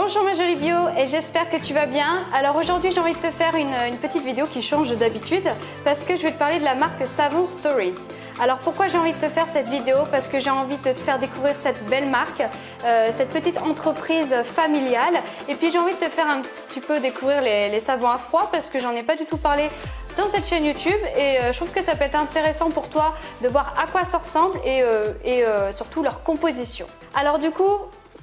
Bonjour ma jolie bio et j'espère que tu vas bien. Alors aujourd'hui j'ai envie de te faire une petite vidéo qui change d'habitude parce que je vais te parler de la marque Savon Stories. Alors pourquoi j'ai envie de te faire cette vidéo? Parce que j'ai envie de te faire découvrir cette belle marque, cette petite entreprise familiale, et puis j'ai envie de te faire un petit peu découvrir les savons à froid parce que j'en ai pas du tout parlé dans cette chaîne YouTube et je trouve que ça peut être intéressant pour toi de voir à quoi ça ressemble et surtout leur composition. Alors du coup,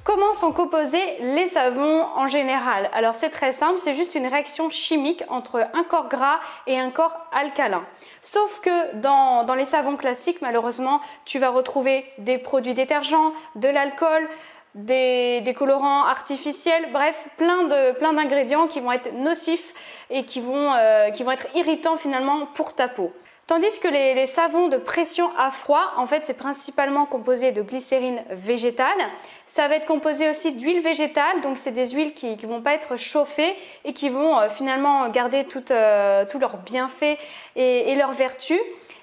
comment sont composés les savons en général? Alors c'est très simple, c'est juste une réaction chimique entre un corps gras et un corps alcalin. Sauf que dans les savons classiques, malheureusement, tu vas retrouver des produits détergents, de l'alcool, des colorants artificiels, bref, plein d'ingrédients qui vont être nocifs et qui vont être irritants finalement pour ta peau. Tandis que les savons de pression à froid, en fait, c'est principalement composé de glycérine végétale. Ça va être composé aussi d'huile végétale, donc c'est des huiles qui ne vont pas être chauffées et qui vont finalement garder tous leurs bienfaits et leurs vertus.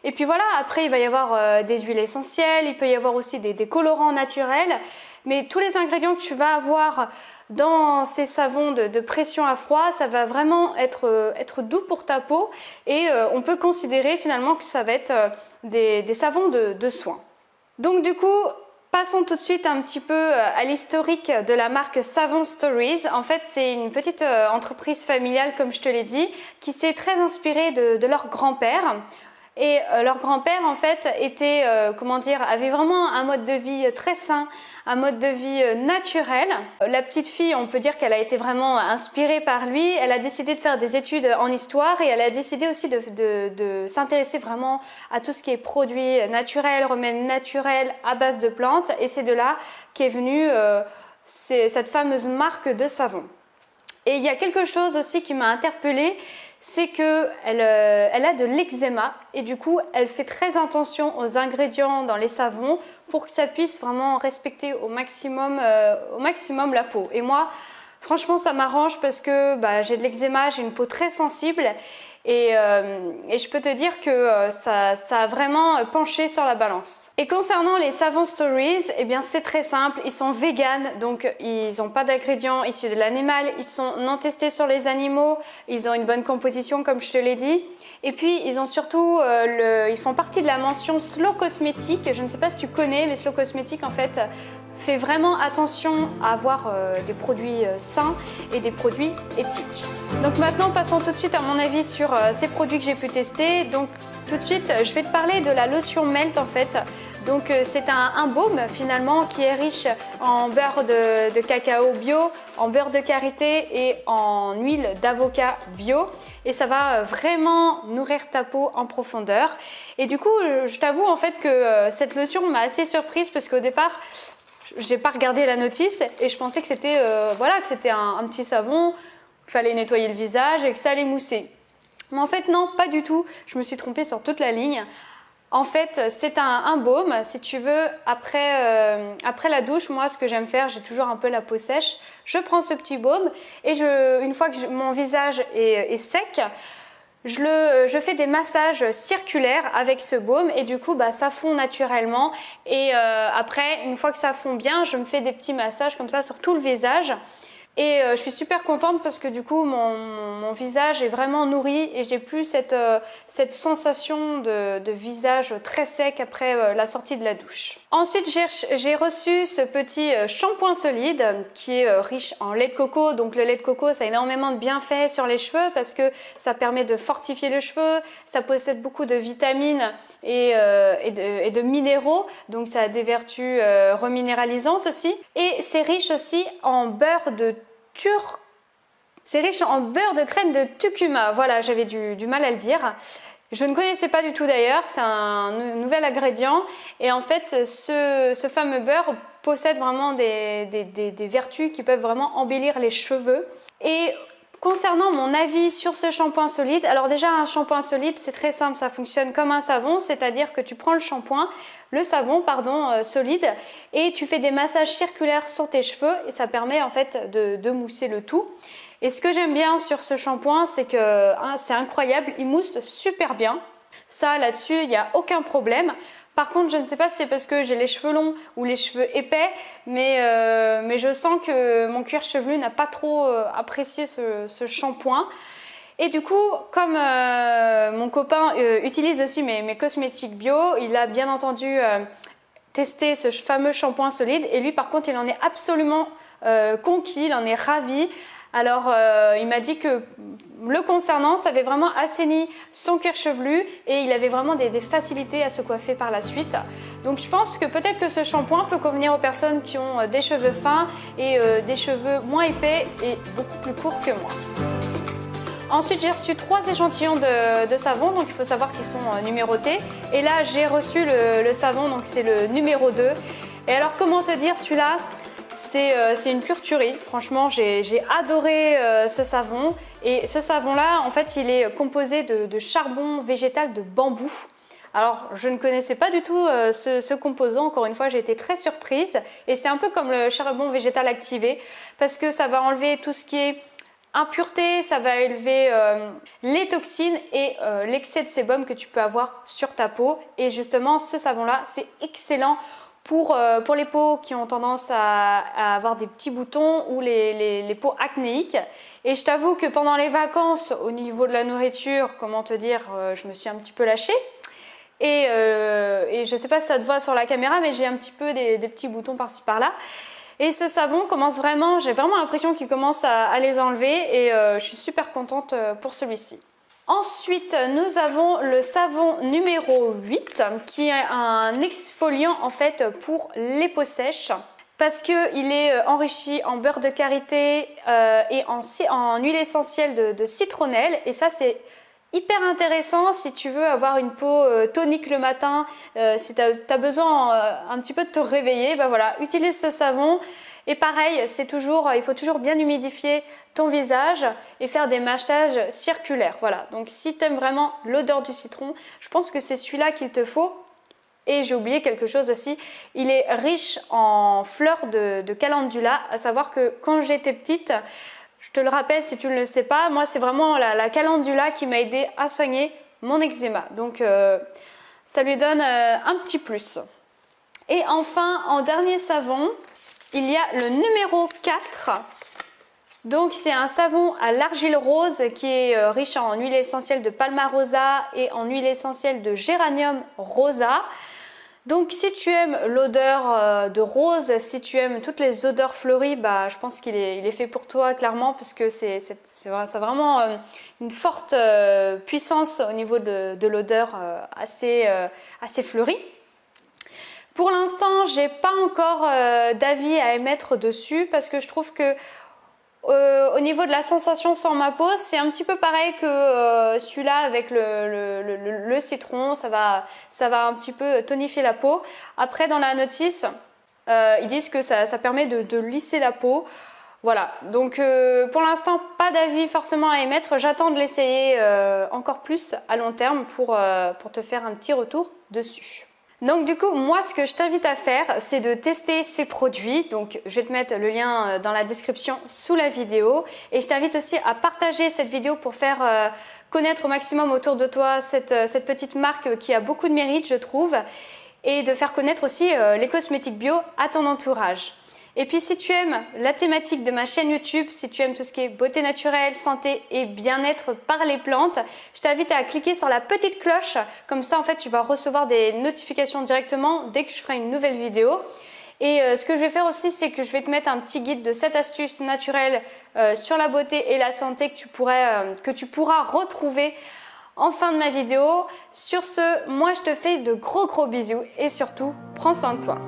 Et puis voilà, après il va y avoir des huiles essentielles, il peut y avoir aussi des colorants naturels, mais tous les ingrédients que tu vas avoir dans ces savons de pression à froid, ça va vraiment être doux pour ta peau et on peut considérer finalement que ça va être des savons de soin. Donc du coup, passons tout de suite un petit peu à l'historique de la marque Savon Stories. En fait, c'est une petite entreprise familiale, comme je te l'ai dit, qui s'est très inspirée de leur grand-père. Et leur grand-père, en fait, avait vraiment un mode de vie très sain, un mode de vie naturel. La petite fille, on peut dire qu'elle a été vraiment inspirée par lui. Elle a décidé de faire des études en histoire et elle a décidé aussi de s'intéresser vraiment à tout ce qui est produits naturels, remèdes naturels à base de plantes. Et c'est de là qu'est venue cette fameuse marque de savon. Et il y a quelque chose aussi qui m'a interpellée, c'est qu'elle a de l'eczéma et du coup elle fait très attention aux ingrédients dans les savons pour que ça puisse vraiment respecter au maximum la peau. Et moi franchement ça m'arrange parce que j'ai de l'eczéma, j'ai une peau très sensible et je peux te dire que ça a vraiment penché sur la balance. Et concernant les savons Stories, eh bien c'est très simple, ils sont véganes, donc ils n'ont pas d'ingrédients issus de l'animal, ils sont non testés sur les animaux, ils ont une bonne composition comme je te l'ai dit. Et puis ils ont surtout, ils font partie de la mention Slow Cosmétique. Je ne sais pas si tu connais, mais Slow Cosmétique en fait fait vraiment attention à avoir des produits sains et des produits éthiques. Donc maintenant passons tout de suite à mon avis sur ces produits que j'ai pu tester. Donc tout de suite je vais te parler de la lotion Melt en fait. Donc c'est un baume finalement qui est riche en beurre de cacao bio, en beurre de karité et en huile d'avocat bio. Et ça va vraiment nourrir ta peau en profondeur. Et du coup je t'avoue en fait que cette lotion m'a assez surprise parce qu'au départ j'ai pas regardé la notice et je pensais que c'était un petit savon, il fallait nettoyer le visage et que ça allait mousser. Mais en fait non, pas du tout, je me suis trompée sur toute la ligne. En fait c'est un baume, si tu veux, après la douche, moi ce que j'aime faire, j'ai toujours un peu la peau sèche, je prends ce petit baume et une fois que mon visage est sec, je fais des massages circulaires avec ce baume et du coup ça fond naturellement et après une fois que ça fond bien, je me fais des petits massages comme ça sur tout le visage. Et je suis super contente parce que du coup mon visage est vraiment nourri et j'ai plus cette sensation de visage très sec après la sortie de la douche. Ensuite j'ai reçu ce petit shampoing solide qui est riche en lait de coco. Donc le lait de coco ça a énormément de bienfaits sur les cheveux parce que ça permet de fortifier les cheveux, ça possède beaucoup de vitamines et de minéraux, donc ça a des vertus reminéralisantes aussi. Et c'est riche aussi en beurre de crème de curcuma. Voilà, j'avais du mal à le dire. Je ne connaissais pas du tout d'ailleurs, c'est un nouvel ingrédient. Et en fait, ce fameux beurre possède vraiment des vertus qui peuvent vraiment embellir les cheveux. Et concernant mon avis sur ce shampoing solide, alors déjà un shampoing solide c'est très simple, ça fonctionne comme un savon, c'est-à-dire que tu prends le savon solide et tu fais des massages circulaires sur tes cheveux et ça permet en fait de mousser le tout. Et ce que j'aime bien sur ce shampoing, c'est que c'est incroyable, il mousse super bien. Ça là-dessus, il n'y a aucun problème. Par contre, je ne sais pas si c'est parce que j'ai les cheveux longs ou les cheveux épais, mais je sens que mon cuir chevelu n'a pas trop apprécié ce shampoing. Et du coup, comme mon copain utilise aussi mes cosmétiques bio, il a bien entendu testé ce fameux shampoing solide. Et lui, par contre, il en est absolument conquis, il en est ravi. Alors, il m'a dit que le concernant, ça avait vraiment assaini son cuir chevelu et il avait vraiment des facilités à se coiffer par la suite. Donc, je pense que peut-être que ce shampoing peut convenir aux personnes qui ont des cheveux fins et des cheveux moins épais et beaucoup plus courts que moi. Ensuite, j'ai reçu 3 échantillons de savon, donc il faut savoir qu'ils sont numérotés. Et là, j'ai reçu le savon, donc c'est le numéro 2. Et alors, comment te dire, celui-là, c'est une pure tuerie. Franchement, j'ai adoré ce savon. Et ce savon-là, en fait, il est composé de charbon végétal de bambou. Alors, je ne connaissais pas du tout ce composant. Encore une fois, j'ai été très surprise. Et c'est un peu comme le charbon végétal activé parce que ça va enlever tout ce qui est impureté, ça va élever les toxines et l'excès de sébum que tu peux avoir sur ta peau. Et justement, ce savon-là, c'est excellent pour les peaux qui ont tendance à avoir des petits boutons ou les peaux acnéiques. Et je t'avoue que pendant les vacances, au niveau de la nourriture, comment te dire, je me suis un petit peu lâchée. Et je ne sais pas si ça te voit sur la caméra, mais j'ai un petit peu des petits boutons par-ci par-là. Et ce savon commence vraiment, j'ai vraiment l'impression qu'il commence à les enlever et je suis super contente pour celui-ci. Ensuite, nous avons le savon numéro 8 qui est un exfoliant en fait pour les peaux sèches parce qu'il est enrichi en beurre de karité et en huile essentielle de citronnelle et ça c'est hyper intéressant si tu veux avoir une peau tonique le matin, si tu as besoin un petit peu de te réveiller, ben voilà, utilise ce savon. Et pareil, il faut toujours bien humidifier ton visage et faire des massages circulaires. Voilà, donc si tu aimes vraiment l'odeur du citron, je pense que c'est celui-là qu'il te faut. Et j'ai oublié quelque chose aussi, il est riche en fleurs de calendula, à savoir que quand j'étais petite, je te le rappelle si tu ne le sais pas, moi c'est vraiment la calendula qui m'a aidé à soigner mon eczéma. Donc ça lui donne un petit plus. Et enfin, en dernier savon, il y a le numéro 4. Donc c'est un savon à l'argile rose qui est riche en huile essentielle de palmarosa et en huile essentielle de géranium rosa. Donc si tu aimes l'odeur de rose, si tu aimes toutes les odeurs fleuries, bah, je pense qu'il est fait pour toi clairement parce que c'est vraiment une forte puissance au niveau de l'odeur assez fleurie. Pour l'instant, je n'ai pas encore d'avis à émettre dessus parce que je trouve que au niveau de la sensation sur ma peau, c'est un petit peu pareil que celui-là avec le citron, ça va un petit peu tonifier la peau. Après, dans la notice, ils disent que ça permet de lisser la peau. Voilà, donc pour l'instant, pas d'avis forcément à émettre. J'attends de l'essayer encore plus à long terme pour te faire un petit retour dessus. Donc du coup, moi ce que je t'invite à faire, c'est de tester ces produits. Donc je vais te mettre le lien dans la description sous la vidéo. Et je t'invite aussi à partager cette vidéo pour faire connaître au maximum autour de toi cette petite marque qui a beaucoup de mérite, je trouve. Et de faire connaître aussi les cosmétiques bio à ton entourage. Et puis si tu aimes la thématique de ma chaîne YouTube, si tu aimes tout ce qui est beauté naturelle, santé et bien-être par les plantes, je t'invite à cliquer sur la petite cloche. Comme ça, en fait, tu vas recevoir des notifications directement dès que je ferai une nouvelle vidéo. Et ce que je vais faire aussi, c'est que je vais te mettre un petit guide de 7 astuces naturelles sur la beauté et la santé que tu pourras retrouver en fin de ma vidéo. Sur ce, moi, je te fais de gros bisous et surtout, prends soin de toi.